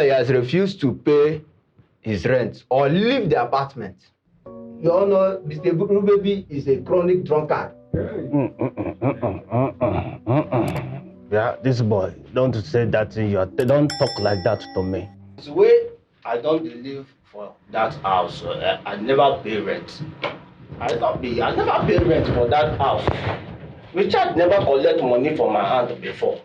He has refused to pay his rent or leave the apartment. Your Honor, Mr. Rubaby is a chronic drunkard. Yeah, this boy, don't say that to you. Don't talk like that to me. It's way I don't believe for that house. I never pay rent. I never pay rent for that house. Richard never collect money from my hand before.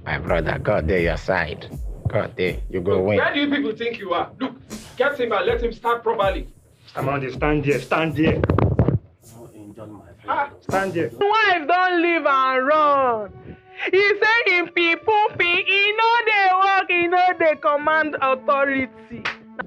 My brother, God there your side. God there, you go win. Where do you people think you are? Look, get him and let him start properly. Amanda, stand there, stand there. Stand there. Wife don't leave and run. He say him people he know they work, he know they command authority.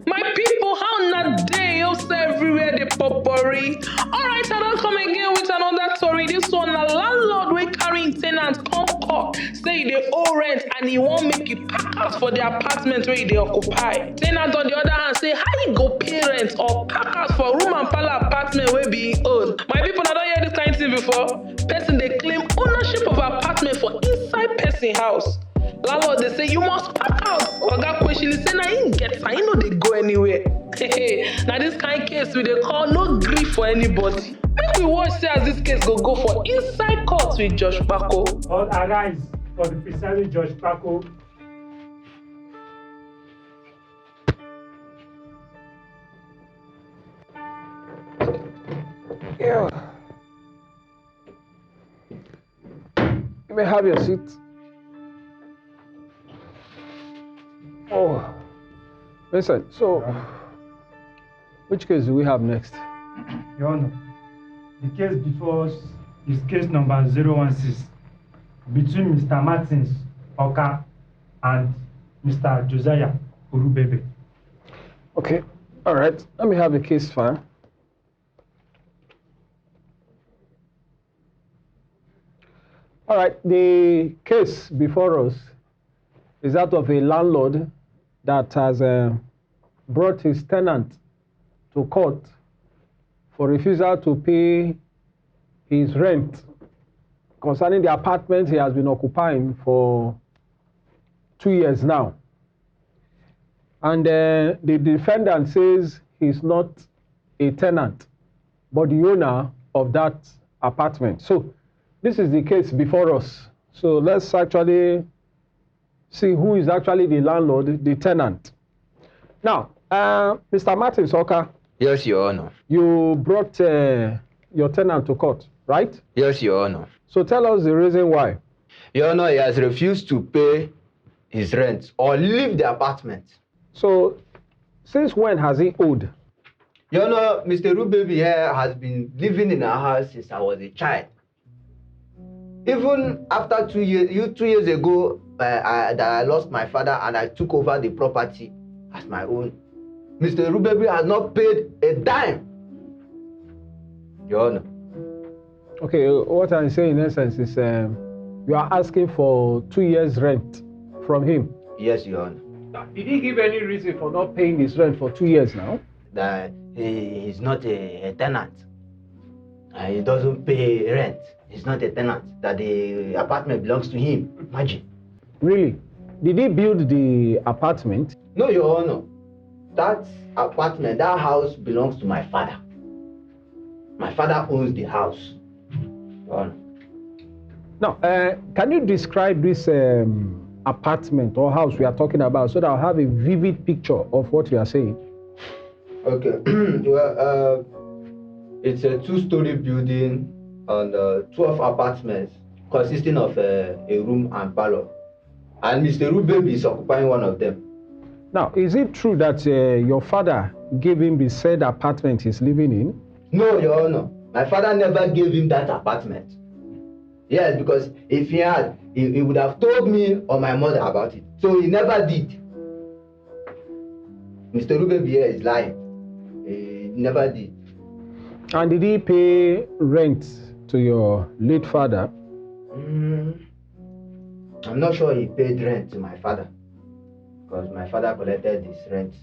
My people, how not they also everywhere they potpourri. Alright, I don't come again with another story. This one, a landlord will carrying tenants come court, say they owe rent and he won't make it pack out for the apartment where they occupy. Tenant on the other hand say, how you go pay rent or pack out for room and parlor apartment where being owned? My people, I don't hear this kind of thing before. Person they claim ownership of apartment for inside person house. Landlord they say you must pack out. Oga question is say na him get and you know they go anywhere. Now this kind of case we they call no grief for anybody. Make we watch see as this case go for inside court with Judge Kpako. All arise for the presiding Judge Kpako. Yeah. You may have your seat. Oh, listen, so which case do we have next? Your Honor, the case before us is case number 016 between Mr. Martins Oka and Mr. Josiah Urubebe. Okay, all right, let me have a case file. All right, the case before us is that of a landlord that has brought his tenant to court for refusal to pay his rent concerning the apartment he has been occupying for 2 years now. And the defendant says he's not a tenant, but the owner of that apartment. So this is the case before us. So let's actually see who is actually the landlord, the tenant. Now, Mr. Martin Oka. Yes, Your Honor. You brought your tenant to court, right? Yes, Your Honor. So tell us the reason why. Your Honor, he has refused to pay his rent or leave the apartment. So, since when has he owed? Your Honor, Mr. Rubaby here has been living in our house since I was a child. Even after 2 years, 2 years ago, that I lost my father and I took over the property as my own. Mr. Rubaby has not paid a dime. Your Honor. Okay, what I'm saying in essence is you are asking for 2 years rent from him. Yes, Your Honor. Did he give any reason for not paying his rent for 2 years now? That he is not a tenant. He doesn't pay rent. He's not a tenant. That the apartment belongs to him. Imagine. Really? Did he build the apartment? No, Your Honor. That apartment, that house belongs to my father. My father owns the house. Your Honor. Now, can you describe this apartment or house we are talking about so that I'll have a vivid picture of what you are saying? Okay. Well, it's a 2-story building and 12 apartments consisting of a room and parlor. And Mr. Rubaby is occupying one of them. Now, is it true that your father gave him the said apartment he's living in? No, Your Honor. My father never gave him that apartment. Yes, because if he had, he would have told me or my mother about it. So he never did. Mr. Rubaby here is lying. He never did. And did he pay rent to your late father? I'm not sure he paid rent to my father, because my father collected his rent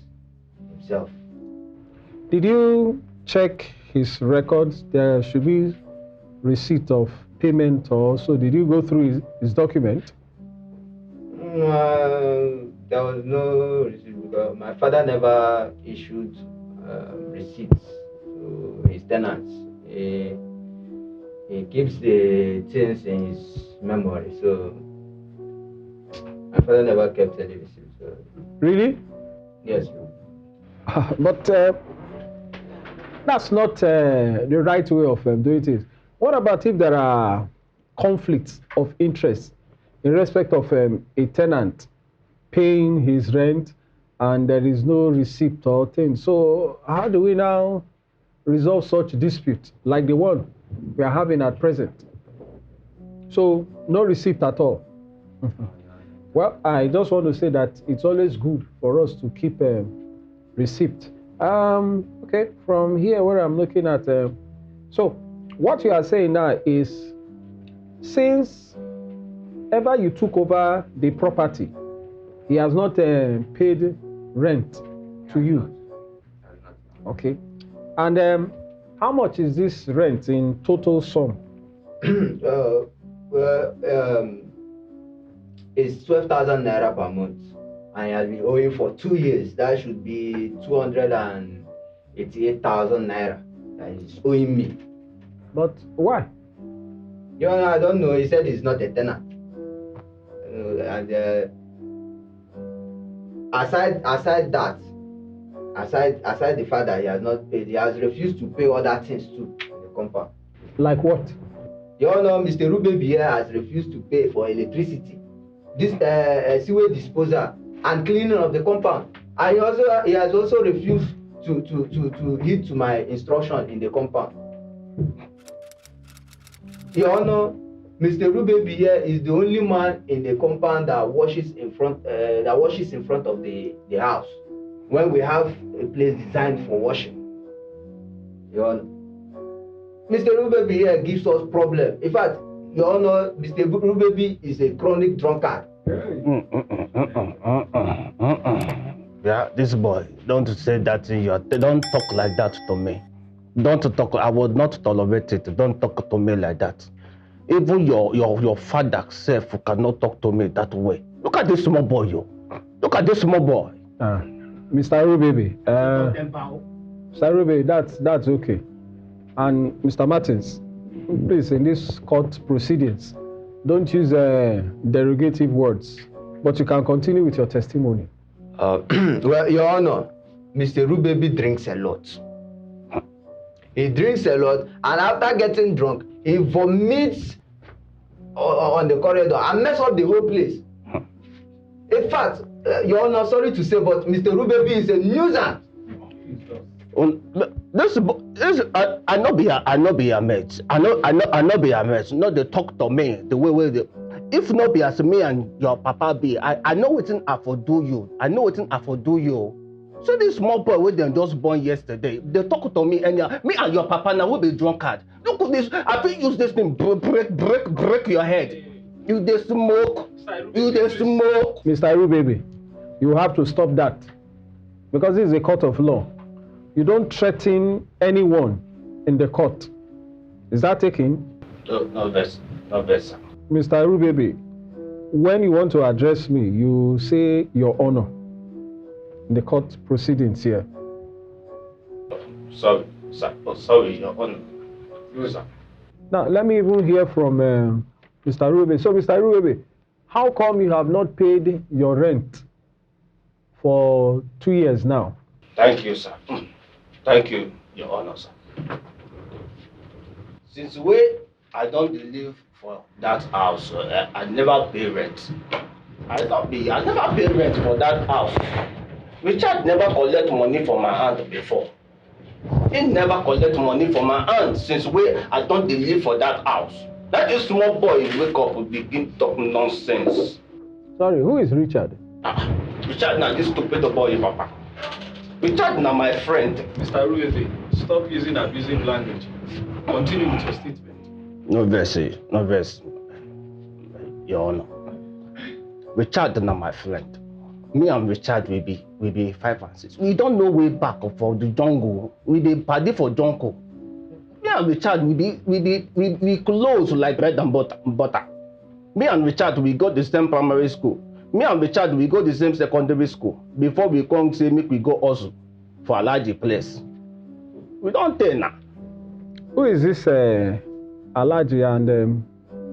himself. Did you check his records? There should be receipt of payment also. Did you go through his document? There was no receipt because my father never issued receipts to his tenants. He keeps the things in his memory, so my father never kept any receipts. So. Really? Yes. But that's not the right way of doing it. What about if there are conflicts of interest in respect of a tenant paying his rent and there is no receipt or thing? So how do we now resolve such dispute like the one we are having at present? So no receipt at all. Well, I just want to say that it's always good for us to keep a receipt. Okay, from here where I'm looking at, so what you are saying now is, since ever you took over the property, he has not paid rent to you. Okay, and how much is this rent in total sum? It's 12,000 naira per month, and he has been owing for 2 years. That should be 288,000 naira that he's owing me. But why? I don't know. He said he's not a tenant. And aside the fact that he has not paid, he has refused to pay other things too in the compound. Like what? Mr. Rubebi here has refused to pay for electricity, this sewage disposal, and cleaning of the compound. And he has also refused to heed to my instruction in the compound. Your Honor, Mr. Rubebi here is the only man in the compound that washes in front of the house when we have a place designed for washing. Your Honor, Mr. Rubebi here gives us problem. In fact, Your Honor, Mr. Rubebi is a chronic drunkard. Yeah, this boy, don't say that in your... Don't talk like that to me. Don't talk, I would not tolerate it. Don't talk to me like that. Even your father self cannot talk to me that way. Look at this small boy, yo. Look at this small boy. Mr. Rubebi, Mr. Rubebi, that's okay. And Mr. Martins, please, in this court proceedings, don't use derogative words, but you can continue with your testimony. Well, Your Honor, Mr. Rubebi drinks a lot. He drinks a lot, and after getting drunk, he vomits on the corridor and mess up the whole place. In fact, Your Honor, sorry to say, but Mr. Rubebi is a nuisance. I know be a mate. I know be a mate. Not they talk to me the way they. If not be as me and your papa be, I know what I for do you. I know what I for do you. So this small boy with them just born yesterday, they talk to me and me and your papa now will be drunkard. Look at this. I think use this thing break your head. You they smoke. You they smoke. Mr. Rubebi, you have to stop that, because this is a court of law. You don't threaten anyone in the court. Is that taken? No, best, sir. Mr. Rubebi, when you want to address me, you say Your Honor in the court proceedings here. Sorry, sir. Oh, sorry, Your Honor. Yes, sir. Now, let me even hear from Mr. Rubebi. So, Mr. Rubebi, how come you have not paid your rent for 2 years now? Thank you, sir. Thank you, Your Honor, sir. Since I don't live for that house, I never pay rent. I never pay rent for that house. Richard never collect money from my hand before. He never collect money from my hand since I don't live for that house. That is small boy wake up and begin talking nonsense. Sorry, who is Richard? Richard now this stupid boy, papa. Richard now my friend. Mr. Rubebi, stop using abusive language. Continue with your statement. No verse. Your Honor. Richard now my friend. Me and Richard will be 5 and 6. We don't know way back for the jungle. We be party for jungle. Me and Richard we close like bread and butter. Me and Richard we go to the same primary school. Me and the child, we go the same secondary school. Before we come say, make we go also for a large place. We don't tell now. Who is this Alaji, and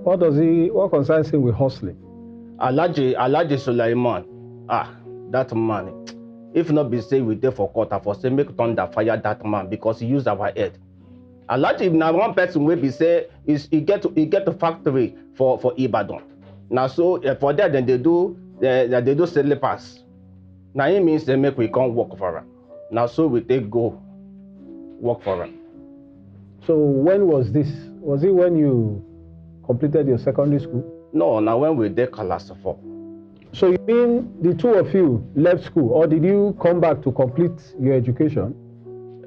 what concerns him with hustling? Alaji Sulaiman. That man. If not be say we there for court, I for say make thunder fire that man because he used our head. Alaji now one person will be say he get a factory for Ibadan. Now so for that then they do slippers. Now it means they make we come work for him. Now so we take go work for him. So when was this? Was it when you completed your secondary school? No, now when we did class 4. So you mean the two of you left school, or did you come back to complete your education?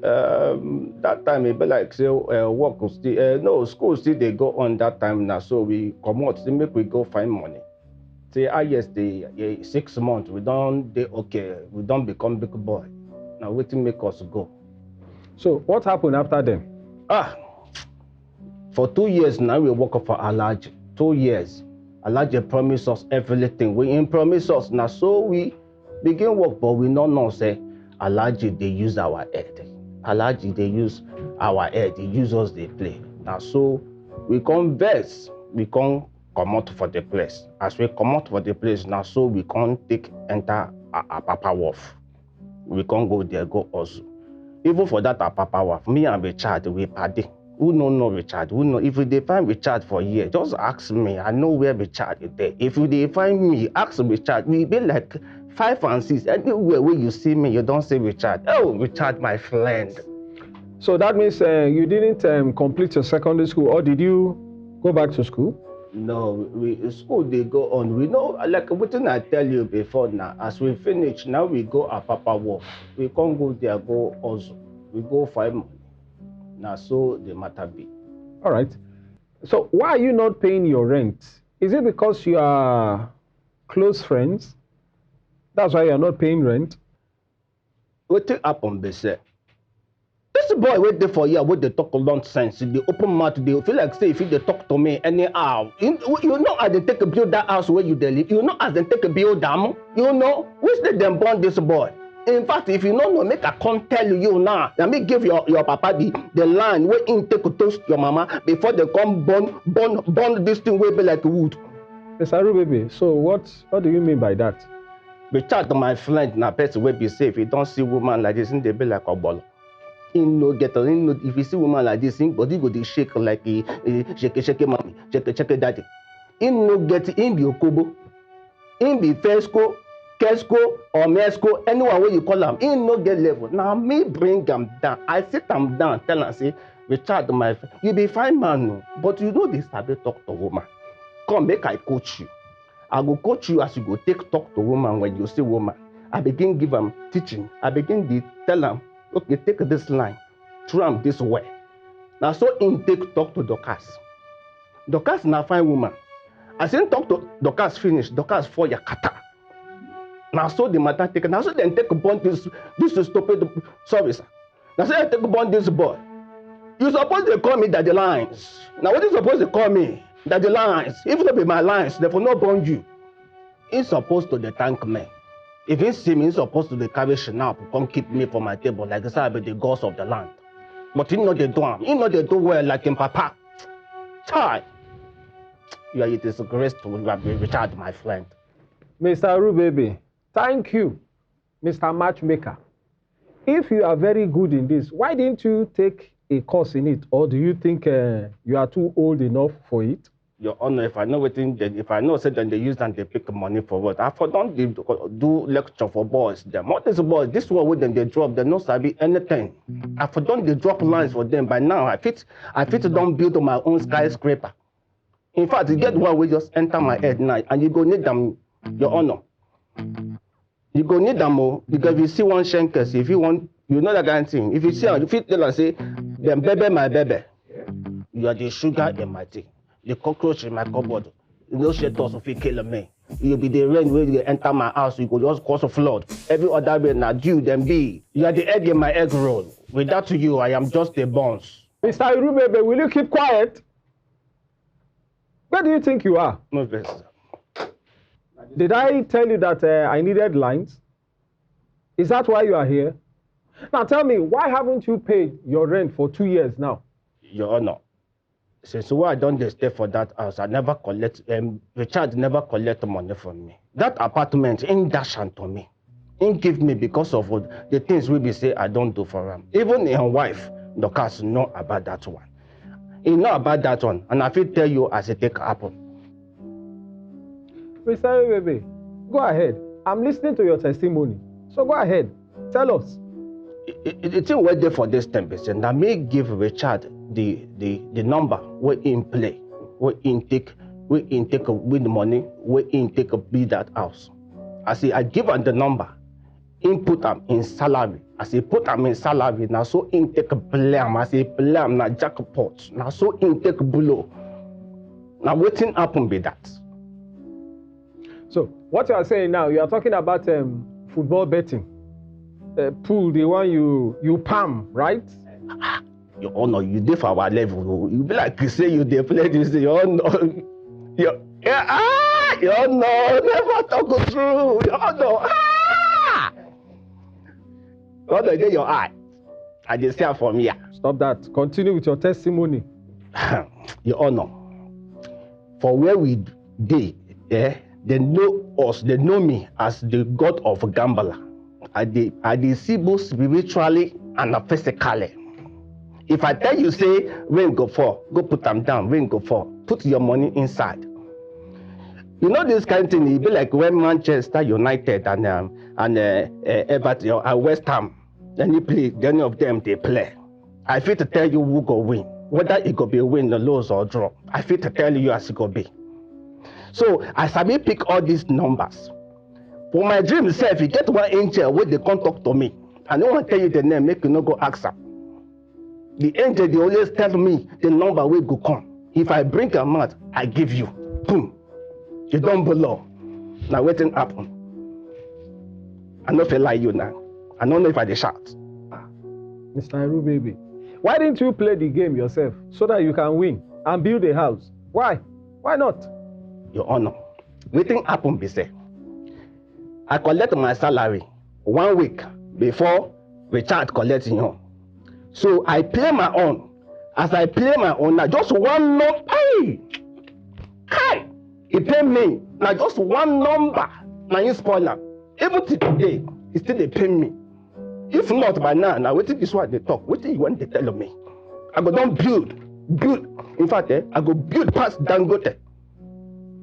That time it be like say work still school still they go on that time now. So we come out, still make we go find money. Say yes, the 6 months we don't we don't become big boy. Now waiting make us go. So what happened after them? For 2 years now we work for Alaji. 2 years. Alaji promised us everything. We ain't promise us now. So we begin work, but we don't know say Alaji they use our head. Alaji they use our head. They use us they play. Now so we come vex. We come out for the place. As we come out for the place now, so we can't enter a Papa Wharf. We can't go there, go also. Even for that Papa Wharf, me and Richard, we party. Who know Richard? Who know? If they find Richard for a year, just ask me. I know where Richard is there. If they find me, ask Richard. We be like 5 and 6. Anywhere where you see me, you don't say Richard. Oh, Richard, my friend. So that means you didn't complete your secondary school, or did you go back to school? No, school they go on. We know, like what I tell you before now. As we finish, now we go at Papa Wharf. We can't go there, go also. We go find money. Now, so the matter be. All right. So why are you not paying your rent? Is it because you are close friends? That's why you are not paying rent? What happened, they say? This boy wait there for a year, wait they talk nonsense. They open mouth, they feel like say if they talk to me anyhow. You know as they take a build that house where you live. You know as they take a build them. You know which they them born this boy. In fact, if you don't know, make a come tell you now. Let me give your papa the line where in take a toast your mama before they come burn this thing way be like wood. Mr. Baby, so what do you mean by that? Richard, my friend, na person will be safe. You don't see woman like this, they be like a ball. If you see woman like this, body go they shake like a shake mommy, shake daddy. In no get in the okobo, in the fesco. Kesco or Mesco, anyone where you call them, in no get level. Now me bring them down. I sit them down, tell them say, Richard, my friend, you be fine man, no, but you know this sabi talk to woman. Come make I coach you. I go coach you as you go take talk to woman when you see woman. I begin give them teaching. I begin to tell them, okay, take this line, throw them this way. Now so in take talk to Dorcas. Dorcas na fine woman. As in talk to Dorcas finish, Dorcas for your kata. Now so the matter taken. Now so then take upon this stupid service. Now so they take upon this boy. You suppose they call me Daddy Lines. Now what you supposed to call me? Daddy Lines. If it be my lines, they will not burn you. He's supposed to thank me. If he see me, he's supposed to carry Chanel to come keep me for my table like this I be the gods of the land. But he know they do him. He know they do well like him papa. Chai. You are a disgrace to Richard, my friend. Mr. Baby. Thank you, Mr. Matchmaker. If you are very good in this, why didn't you take a course in it? Or do you think you are too old enough for it? Your Honor, if I know say then they use and they pick money for what? I for don't do lecture for boys. Them. What is boys? This one with them they drop, they no sabi anything. I for don't they drop lines for them. By now, I fit don't build my own skyscraper. In fact, you get one will just enter my head now, and you go need them, Your Honor. You go need them more because if you see one shankers, if you want, you know that kind of thing. If you see, if you tell us say, them baby, my baby, you are the sugar in my tea, the cockroach in my cupboard. You know, shit also feel kill me. You'll be the rain when you enter my house, you go just cause a flood. Every other way now, you then be. You are the egg in my egg roll. Without you, I am just a bones. Mr. Irubebe, will you keep quiet? Where do you think you are? No, best. Did I tell you that I needed lines? Is that why you are here? Now tell me, why haven't you paid your rent for 2 years now? Your Honor, since I don't stay for that house, I never collect, Richard never collect money from me. That apartment ain't dash to me. Ain't give me because of the things we be say I don't do for him. Even his wife, Dorcas, know about that one. He know about that one, and I feel tell you as it take happen. Mr. Baby, go ahead. I'm listening to your testimony. So go ahead. Tell us. The thing we're there for this 10%. I may give Richard the number where in play, where in take with the money, where in take a build that house. I say I give him the number, input him in salary. I say put him in salary. Now so in take a blame. I say blame na jackpot. Now so in take below. Now waiting happen be that. So what you are saying now, you are talking about football betting. Pool, the one you palm, right? Your Honor, you did for our level. You be like you say you dey play this. Your Honor, your Honor, never talk true. Your Honor, Your Honor, get your eye. I just say from here. Stop that. Continue with your testimony. Your Honor, for where we dey, they know us. They know me as the god of gambler. I see both spiritually and physically. If I tell you, say, rain go fall, go put them down, rain go fall, put your money inside. You know this kind of thing, it be like when Manchester United and Everton and West Ham, then you play, any of them, they play. I feel to tell you who go win, whether it go be a win, lose or draw. I feel to tell you as it go be. So, as I may pick all these numbers, for my dream self, you get one angel where they come talk to me. I don't want to tell you the name, make you not go ask them. The angel, they always tell me the number will go come. If I bring a amount, I give you. Boom. You don't below. Now waiting happen. I know if I lie you now. I don't know if I dey shout. Mr. Iru baby, why didn't you play the game yourself so that you can win and build a house? Why? Why not? Your Honor, waiting happen be say. I collect my salary 1 week before Richard collect his own. So I play my own. As I play my own, now just one number. Hey! He pay me. Now just one number. Now you spoiler. Even till today, he still they pay me. If not by now wait till this one they talk. What do you want to tell me? I go don't build. In fact, I go build past Dangote.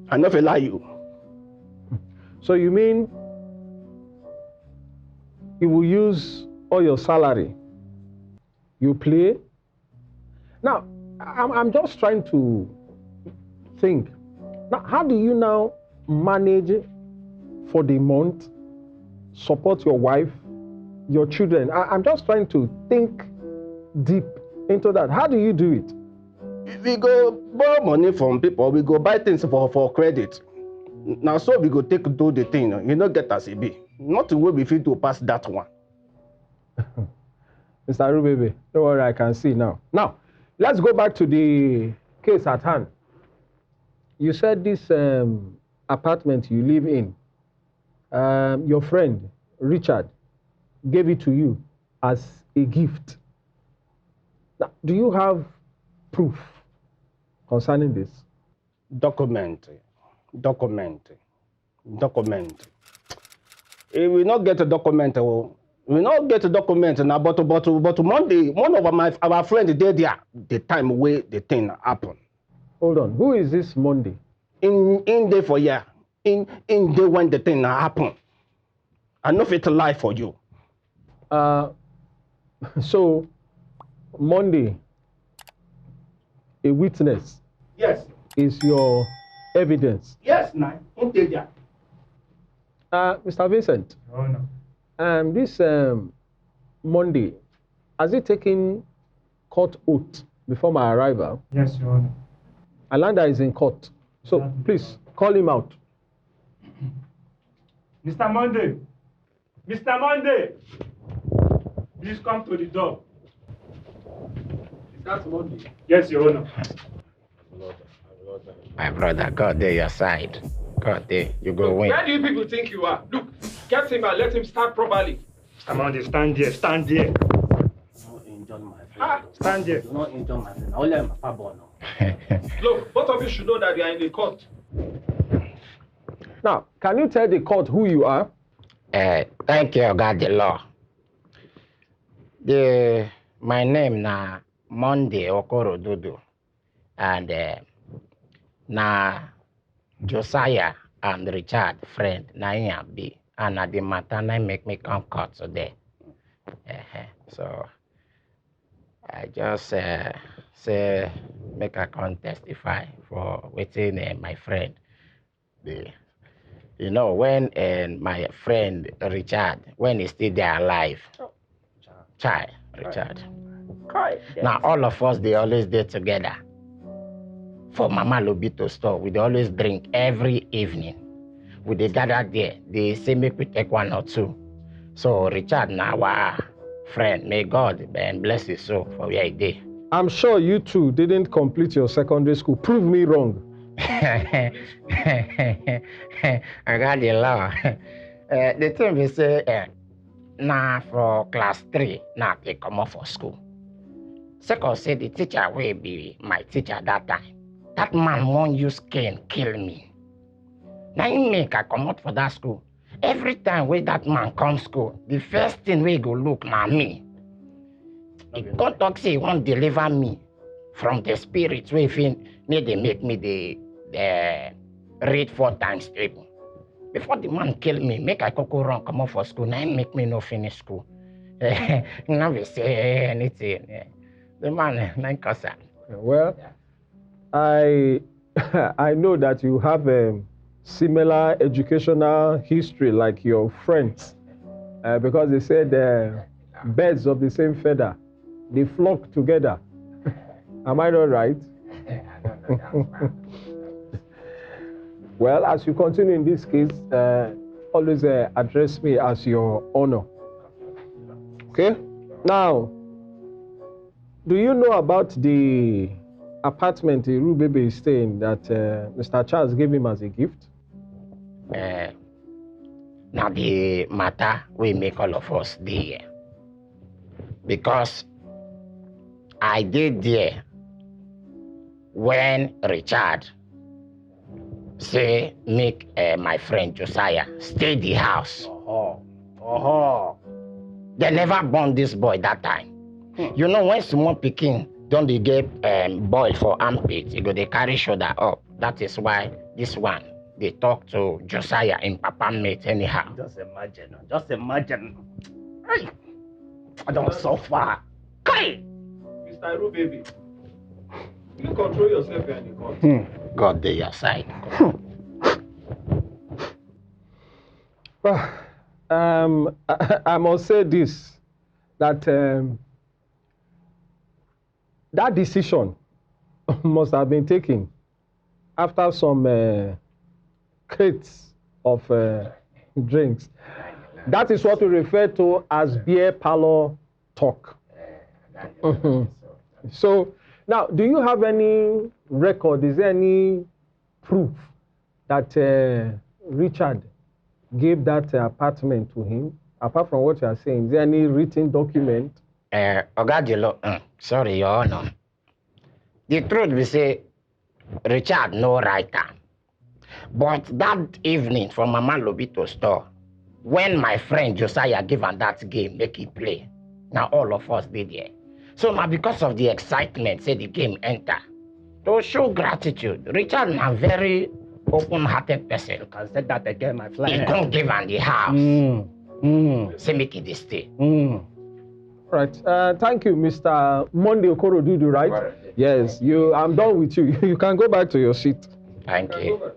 I never lie you. So you mean you will use all your salary? You play? Now, I'm just trying to think. Now, how do you now manage for the month, support your wife, your children? I'm just trying to think deep into that. How do you do it? We go borrow money from people, we go buy things for credit. Now, so we go take do the thing, you know, get as it be. Not the way we feel to pass that one. Mr. Arubebe, don't worry, I can see now. Now, let's go back to the case at hand. You said this apartment you live in, your friend, Richard, gave it to you as a gift. Now, do you have proof concerning this? Document. If we not get a document, we not get a document now, but Monday, one of our friends did there, the time where the thing happened. Hold on, who is this Monday? In day for year, in day when the thing happened. I know if it's a lie for you. So, Monday, a witness. Yes. Is your evidence. Yes, now, in day there. Mr. Vincent. Oh, no. This Monday, has he taken court oath before my arrival? Yes, Your Honor. Alanda is in court. So please call him out. Mr. Monday! Mr. Monday! Please come to the door. Is that Monday? Yes, Your Honor. My brother, God, there your side. God day, you go Look, win. where do you people think you are? Look, get him and let him start properly. Mr. Monday, stand there, stand there. Don't injure my friend. Ah. Stand there. Do not injure my friend. I'll let my papa born now. Look, both of you should know that you are in the court. Now, can you tell the court who you are? Thank you, God the law. My name na Monday Okorodudu, and na Josiah and Richard friend na him be, and na the matter na make me come court today. So I just say make I come testify for waiting my friend. You know, when my friend Richard, when he's still there alive, Richard. Now all of us, they always there together. For Mama Lobito store, we always drink every evening. We they gather there, they say make we take one or two. So Richard now our friend, may God bless his soul for where he did. I'm sure you two didn't complete your secondary school. Prove me wrong. I got the law. The thing we say, now for class 3, now they come off for school. Second say the teacher will be my teacher that time. That man won't use cane kill me. Now he make I come out for that school. Every time when that man come school, the first thing we go look na me. He come talk say he won't deliver me from the spirits wey they make me the read 4 times table. Before the man kill me, make I go run come out for school. Now he make me no finish school. Now we say anything. The man na concern. Well, I know that you have a similar educational history like your friends, because they said birds of the same feather, they flock together. Am I not right? Well, as you continue in this case, always address me as your honor. Okay? Now, do you know about the apartment Irubebe is staying that Mr. Charles gave him as a gift? Now the matter we make all of us there. Because I did there when Richard say make my friend Josiah stay the house. They never born this boy that time. You know, when small pikin don't they get boil for armpit, you go they carry shoulder up. That is why this one they talk to Josiah in Papa mate anyhow. Just imagine. Hey, I don't suffer. Hey! Mr. Iru baby, you control yourself here in the court. God dey your side. I must say this, that that decision must have been taken after some crates of drinks. That is what we refer to as beer parlor talk. So now, do you have any record? Is there any proof that Richard gave that apartment to him? Apart from what you are saying, is there any written document? Ogadilo, sorry, Your Honor. The truth we say, Richard no writer. But that evening from Mama Lobito store, when my friend Josiah gave him that game, make it play. Now all of us did there. So now because of the excitement, say the game enter. To show gratitude, Richard is a very open-hearted person. You can say that again, my fly. He can't give him the house. Say make it stay. Right. Thank you, Mr. Monday Okorodudu, right? Right. Yes, I'm done with you. You can go back to your seat. Thank you.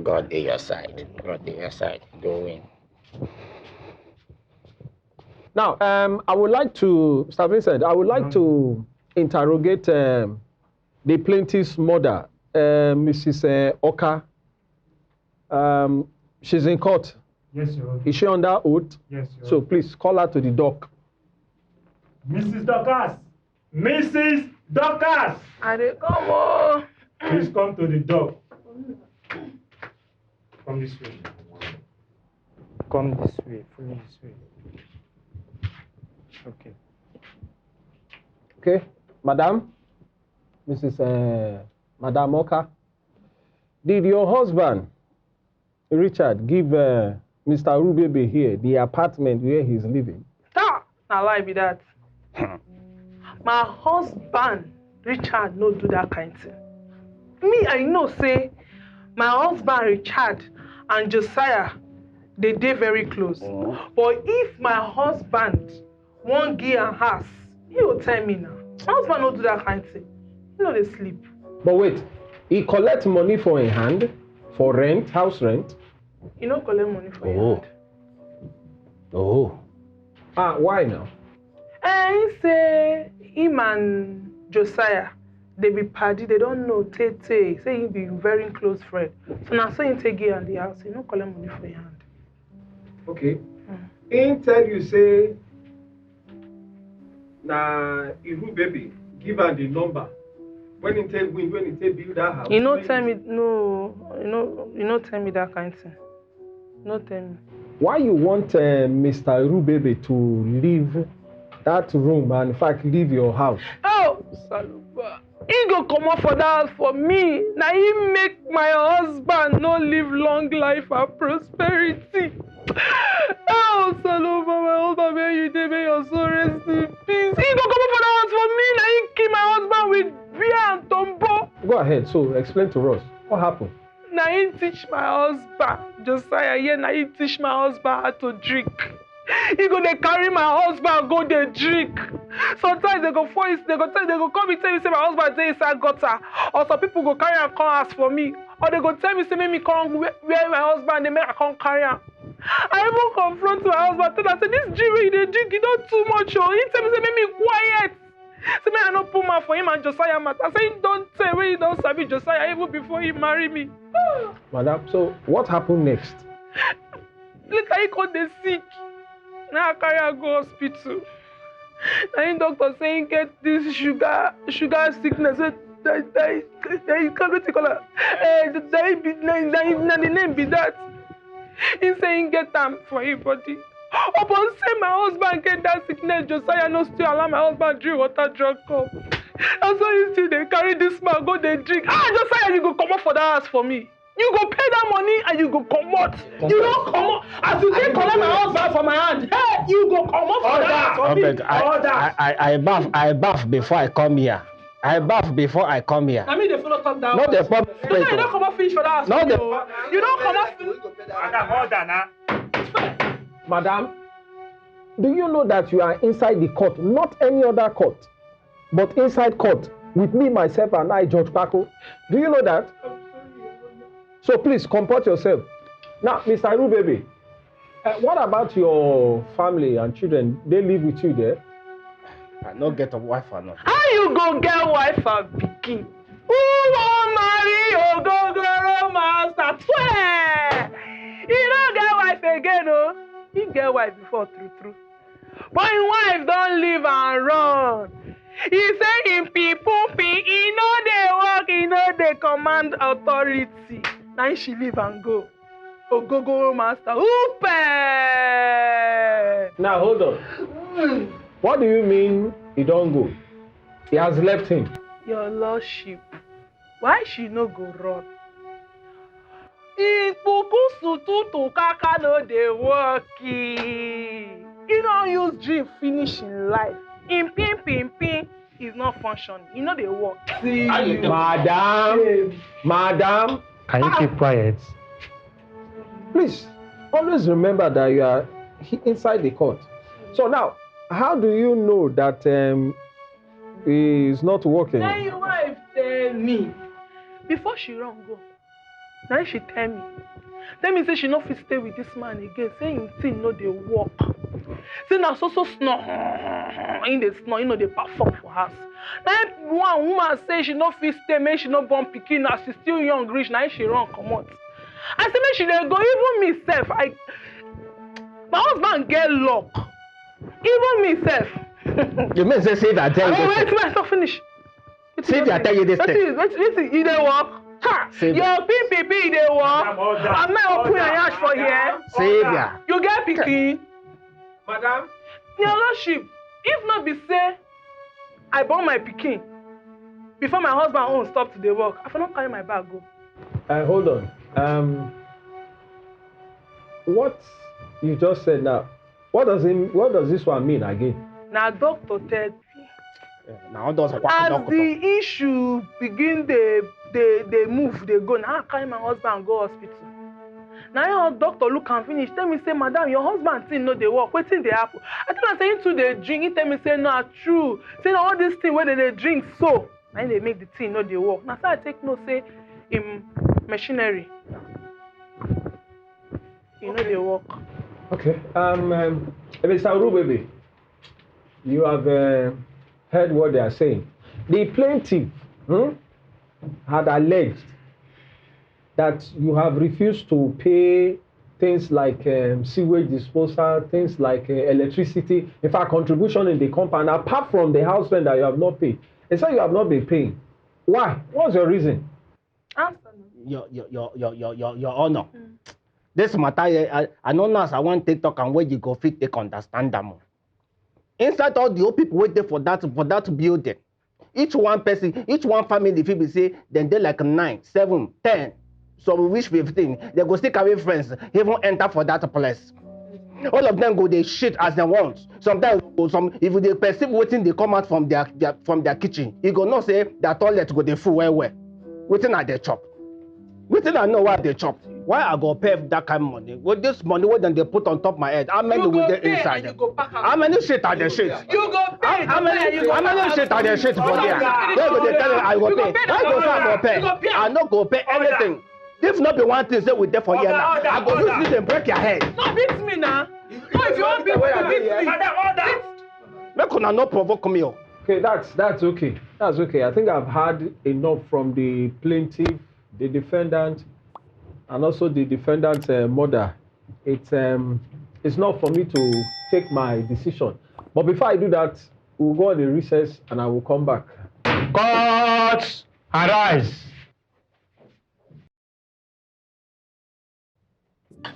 God is your side. God is your side. Go in. Now, I would like to, Mr. Vincent, I would like to interrogate the plaintiff's mother, Mrs. Oka. She's in court. Yes, Your Honor. Is she under oath? Yes, Your So Honor. please call her to the dock. Mrs. Dorcas! Mrs. Dorcas! I dey come. Please come to the door. Come this way. Come this way. Follow this way. Okay. Okay, Madam, Mrs. Madam Oka, did your husband, Richard, give Mr. Rubebe here the apartment where he's living? Ah, na lie be that. My husband, Richard, no do that kind thing. Me, I know say my husband, Richard, and Josiah, they very close. But if my husband won't give a house, he will tell me now. My husband don't do that kind of thing. He know they sleep. But wait, he collect money for in hand, for rent, house rent? He don't collect money for your hand. Oh. Ah, why now? And he say him and Josiah, they be party, they don't know Tete. Say he be very close friend. So now so he take it and the house, he don't collect money for your hand. Okay. He tell you say, na Ihu baby, give her the number. When he take win, when he take build that house. You know tell me no, you know tell me that kind of thing. No tell me. Why you want Mr. Rubebe to leave that room and in fact leave your house? Oh, Saluba. He go come up for that house for me. Now he make my husband no live long life and prosperity. Oh, Saluba, my husband, may you dey, may your soul rest in peace. He go come up for that house for me. Now he kill my husband with beer and tombo. Go ahead, so explain to us. What happened? Now he teach my husband, Josiah, yeah, now he teach my husband how to drink. He go they carry my husband go they drink. Sometimes they go come and tell me say my husband dey inside gutter. Or some people go carry and come ask for me. Or they go tell me say make me come where my husband they make I come carry him. I even confront my husband tell him say this drink wey you dey drink, you don't too much. Oh, he tell me say make me quiet. Say me I no put mouth for him and Josiah matter. I say he don't tell when he don't sabi Josiah even before he marry me. Madam, so what happened next? Later he got the sick. Now I carry her go hospital. Now the doctor saying get this sugar sickness. That the name be that. He saying get them for his body. Upon say my husband get that sickness, Josiah no still allow my husband drink water drug cup. That's why you see they carry this man go they drink. Ah, Josiah, you go come up for that house for me. You go pay that money and you go come out. You don't come out. As you take collect my husband from my hand, hey, you go come out for that for me. I bath before I come here. I bath before I come here. I mean the fellow talk down. Not the problem. You don't come out finish for that house. Not the. You don't come out. Madam, order now. Madam, do you know that you are inside the court, not any other court, but inside court with me, myself, and I, Judge Kpako? Do you know that? So please comport yourself. Now, Mr. Rubebe, what about your family and children? They live with you there? I not get a wife or not. How you go get wife and pikin? Who won't marry Ogogoro master? Swear! You don't get wife again, oh. He get wife before, true. But his wife don't leave and run. He say in people, he know they work, he know they command authority. Now she leave and go. Ogogoro master. Oope! Now hold on. What do you mean he don't go? He has left him. Your lordship, why she no go run? In Pukusutu to Kaka no dey work. He don't use dream finish in life. In pin, he's not functioning. He know they work. See, Madam. Can you keep quiet? Please, always remember that you are inside the court. So now, how do you know that he is not working? Now your wife tell me. Before she run go, now she tell me. Tell me say she no fit stay with this man again. Say him thing no dey work. Say na so snore. In the snore, you know they perform for us. Now one woman say she no fit stay, make she no born pikin. Now she still young rich. Now she run comot. I say make she dey go. Even myself, my husband get luck. Even myself. You mean say that tell you this? Wait, I not finish. Say that tell you this thing. Wait, you dey work. Ha! Your PPP they work. I'm not open your yash for here. Savior. You get pikin. Madam, Your lordship, if not be say I born my pikin before my husband own stop to dey work, I for not carry my bag go. Hold on. What you just said now, what does this one mean again? Now doctor tell me. Now those are As doctor. the issue begin they move, they go. Now I carry my husband go hospital. Now your doctor look and finish. Tell me say, madam, your husband thing no dey work. Wetin dey happen? I tell am say him too dey drink. He tell me say no, true. Say na all this thing wey they drink so, na they make the thing no dey work. Now so I take note say him machinery, he no dey work. Okay. Mr. Urubebe, you have heard what they are saying. The plaintiff had alleged that you have refused to pay things like sewage disposal, things like electricity, in fact, contribution in the compound, apart from the house rent that you have not paid. They say you have not been paying. Why? What's your reason? Your honor. This matter, I know now I want to talk and where you go fit take understand them. Inside all the old people waiting for that building. Each one person, each one family, if you say, then they like 9, 7, 10. So we reach 15. They go still carry friends, even enter for that place. All of them go they shit as they want. Sometimes if they perceive waiting, they come out from their kitchen. You go not say that toilet go they full well. Waiting at the chop. Waiting I know why they chop. Why I go pay that kind of money? With this money what then they put on top of my head? How many will they inside them? How many shit are they shit? You go pay. How many shit are they shit for there? They go they tell you I go pay. Why go say I go pay? I no go pay anything. If not be one thing, say we there for here now. I go use this and break your head. No, beat me now. No, if you want beat me. Make una no provoke me. Okay, that's okay. That's okay. I think I've had enough from the plaintiff, the defendant, and also the defendant's mother. It's not for me to take my decision. But before I do that, we'll go on a recess and I will come back. Court, arise.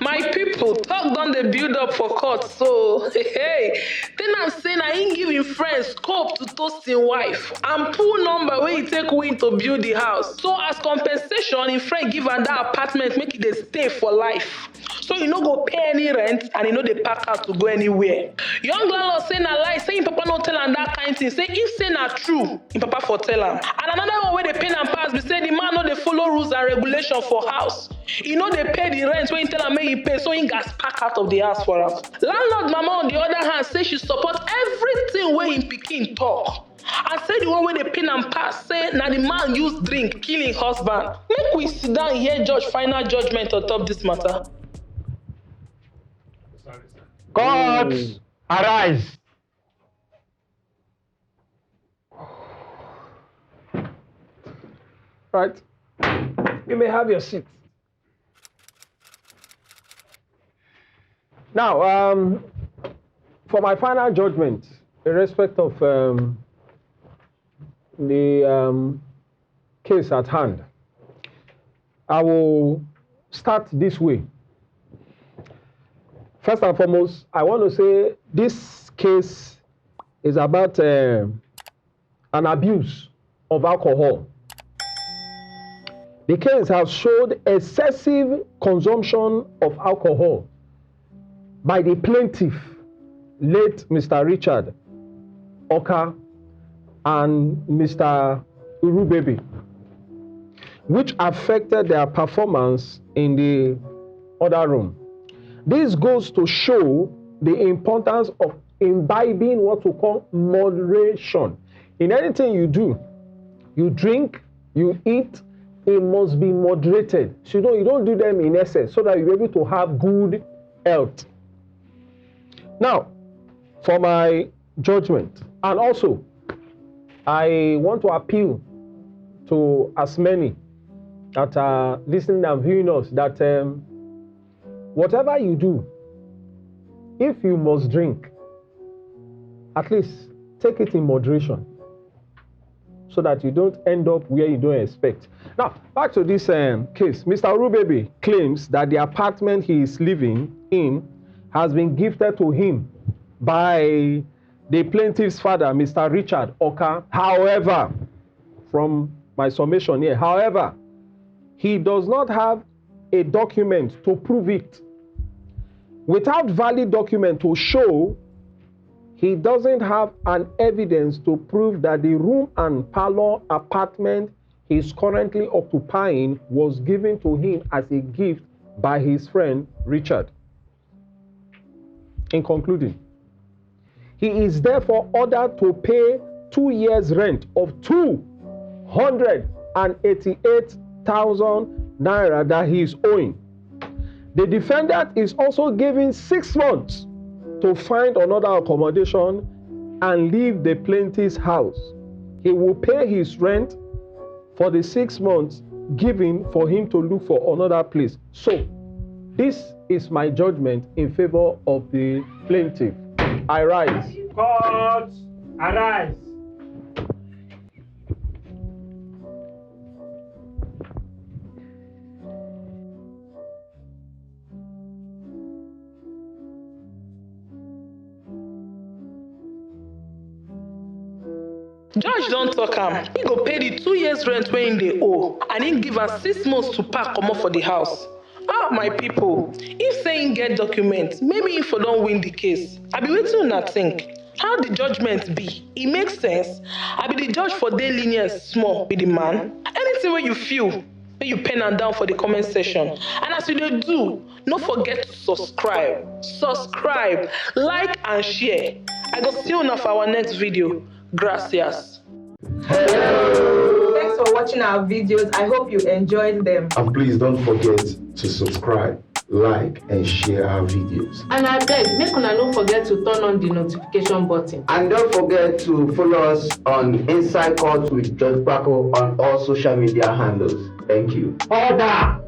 My people talk down the build up for court, so hey, tenant say na him give him friends scope to toast him wife and pull number where he take win to build the house. So as compensation, him friend give am that apartment make it dey stay for life. So he no go pay any rent and he no dey pack out to go anywhere. Young landlord say na lie, say him papa no tell am that kind thing. Say if say na true, him papa for tell am. And another one wey dey pain am pass be say the man no dey follow rules and regulation for house. He no dey pay the rent wey he tell am make he pay, so he gats pack out of the house for am. Landlord mama on the other hand say she support everything wey him pikin talk. I say the one wey dey pain am pass say na the man use drink kill him husband. Make we sit down hear judge final judgment on top this matter. Court, arise. Right. You may have your seat. Now, for my final judgment, in respect of the case at hand, I will start this way. First and foremost, I want to say this case is about an abuse of alcohol. The case has showed excessive consumption of alcohol by the plaintiff, late Mr. Richard Oka and Mr. Urubebe, which affected their performance in the other room. This goes to show the importance of imbibing what we call moderation. In anything you do, you drink, you eat, it must be moderated. So you don't do them in excess so that you're able to have good health. Now, for my judgment, and also, I want to appeal to as many that are listening and viewing us that whatever you do, if you must drink, at least take it in moderation so that you don't end up where you don't expect. Now, back to this case. Mr. Urubaby claims that the apartment he is living in has been gifted to him by the plaintiff's father, Mr. Richard Oka. However, from my summation here, however, he does not have a document to prove it. Without valid document to show, he doesn't have an evidence to prove that the room and parlor apartment he's currently occupying was given to him as a gift by his friend Richard. In concluding, he is therefore ordered to pay 2 years' rent of 288,000 naira that he is owing. The defendant is also given 6 months to find another accommodation and leave the plaintiff's house. He will pay his rent for the 6 months given for him to look for another place. So, this is my judgment in favor of the plaintiff. I rise. Court, arise. Judge don't talk am. He go pay the 2 years rent wey him dey owe, and he give am 6 months to pack comot for the house. Ah, my people, if say him get document, maybe him for don win the case. I be wetin una think? How the judgment be? E make sense? I be the judge for dey lenient small with the man? Anything wey you feel, make you pen am down for the comment section. And as you dey do, no forget to subscribe, like and share. I go see una for our next video. Gracias. Thanks for watching our videos. I hope you enjoyed them. And please don't forget to subscribe, like, and share our videos. And I beg, make una no forget to turn on the notification button. And don't forget to follow us on Inside Court with Judge Kpako on all social media handles. Thank you. Order!